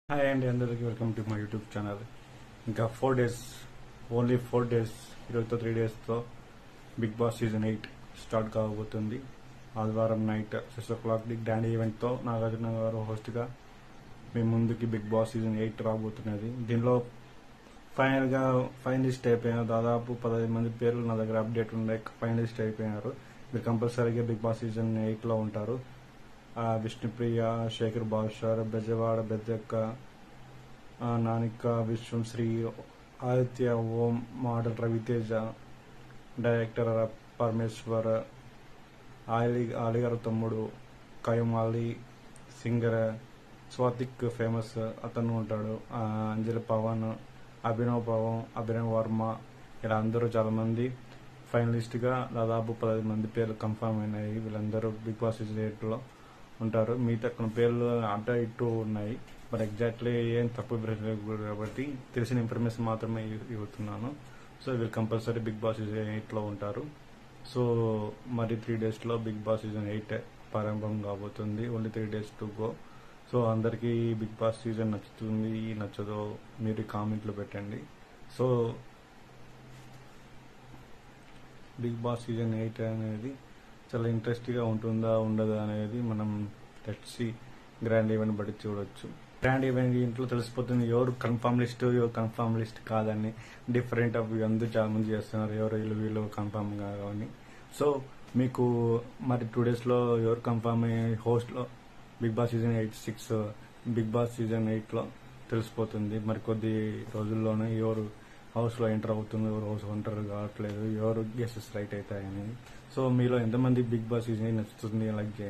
Hi అండి అందరికీ welcome to my YouTube channel. ఇంకా 4 డేస్, ఓన్లీ 4 డేస్, ఈరోజుతో 3 డేస్తో బిగ్ బాస్ సీజన్ 8 స్టార్ట్ కాబోతుంది. ఆదివారం నైట్ 6 o'clock గ్రాండ్ ఈవెంట్తో నాగార్జున గారు హోస్ట్గా మీ ముందుకి బిగ్ బాస్ సీజన్ 8 రాబోతున్నది. దీనిలో ఫైనలిస్ట్ అయిపోయినారు. దాదాపు 15 మంది పేర్లు నా దగ్గర అప్డేట్ ఉన్నాయి. ఫైనలిస్ట్ అయిపోయినారు. మీరు కంపల్సరీగా బిగ్ బాస్ సీజన్ 8లో ఉంటారు. విష్ణుప్రియ, శేఖర్ బాషర్, బెజవాడ బెద్దక్క, నానిక, విశ్వంశ్రీ, ఆదిత్య ఓం, మోడల్ రవితేజ, డైరెక్టర్ పరమేశ్వర్, ఆలిగారు తమ్ముడు కయమాలి, సింగర్ స్వాతిక్ ఫేమస్ అతను ఉంటాడు, అంజలి పవన్, అభినవ్ వర్మ, ఇలా అందరూ చాలా మంది ఫైనలిస్ట్గా దాదాపు 15 మంది పేర్లు కన్ఫర్మ్ అయినాయి. వీళ్ళందరూ బిగ్ బాస్ సీజన్ 8లో ఉంటారు. మిగతా కొన్ని పేర్లు అటు ఇటు ఉన్నాయి, బట్ ఎగ్జాక్ట్లీ ఏం తప్పు కాబట్టి తెలిసిన ఇన్ఫర్మేషన్ మాత్రమే ఇవ్వుతున్నాను. సో వీళ్ళు కంపల్సరీ బిగ్ బాస్ సీజన్ 8లో ఉంటారు. సో మరి 3 డేస్లో బిగ్ బాస్ సీజన్ 8 ప్రారంభం కాబోతుంది. Only 3 days to go. So అందరికీ బిగ్ బాస్ సీజన్ నచ్చుతుంది, నచ్చదో మీరు కామెంట్లు పెట్టండి. సో బిగ్ బాస్ సీజన్ 8 అనేది చాలా ఇంట్రెస్టింగ్గా ఉంటుందా ఉండదా అనేది మనం తెచ్చి గ్రాండ్ ఈవెంట్ బట్టి చూడొచ్చు. గ్రాండ్ ఈవెంట్ ఇంట్లో తెలిసిపోతుంది ఎవరు కన్ఫర్మ్ లిస్ట్, ఎవరు కన్ఫర్మ్ లిస్ట్ కాదని. డిఫరెంట్ ఆఫ్ అందరూ చాలా మంది చేస్తున్నారు, ఎవరు వీళ్ళు కన్ఫర్మ్ కావని. సో మీకు మరి 2 daysలో ఎవరు కన్ఫర్మ్ అయ్యే హోస్ట్లో Big Boss season 6 Big Boss season 8లో తెలిసిపోతుంది. మరి కొద్ది రోజుల్లోనే ఎవరు హౌస్లో ఎంటర్ అవుతుంది, ఎవరు హౌస్ ఎంటర్ కావట్లేదు, ఎవరు గెసెస్ రైట్ అవుతాయని. సో మీలో ఎంతమంది బిగ్ బాస్ సీజన్ నచ్చుతుంది లైక్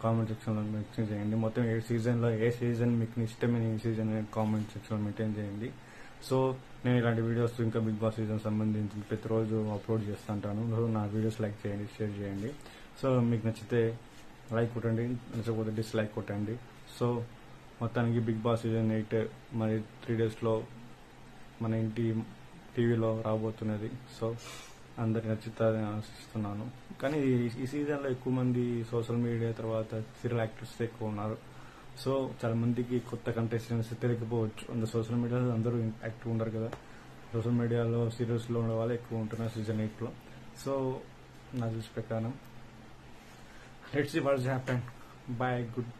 కామెంట్ సెక్షన్లో మెన్షన్ చేయండి. మొత్తం 8 సీజన్లో ఏ సీజన్ మీకు ఇష్టమైన ఈ సీజన్ కామెంట్ సెక్షన్లో మెయింటైన్ చేయండి. సో నేను ఇలాంటి వీడియోస్ ఇంకా బిగ్ బాస్ సీజన్ సంబంధించి ప్రతిరోజు అప్లోడ్ చేస్తుంటాను. నా వీడియోస్ లైక్ చేయండి, షేర్ చేయండి. సో మీకు నచ్చితే లైక్ కొట్టండి, నచ్చకపోతే డిస్లైక్ కొట్టండి. సో మొత్తానికి బిగ్ బాస్ సీజన్ 8 మరి 3 daysలో మన ఇంటి టీవీలో రాబోతున్నది. సో అందరికి నచ్చుతుందని ఆశిస్తున్నాను. కానీ ఈ సీజన్లో ఎక్కువ మంది సోషల్ మీడియా తర్వాత సీరియల్ యాక్టర్స్ ఎక్కువ ఉన్నారు. సో చాలా మందికి కొత్త కంటెస్టెంట్స్ తెలియకపోవచ్చు. సోషల్ మీడియాలో అందరూ యాక్టివ్ ఉండరు కదా. సోషల్ మీడియాలో సీరియల్స్లో ఉండే వాళ్ళు ఎక్కువ ఉంటున్నారు సీజన్ 8లో. సో నా చూసి ప్రకారం let's see what's happen. Bye good.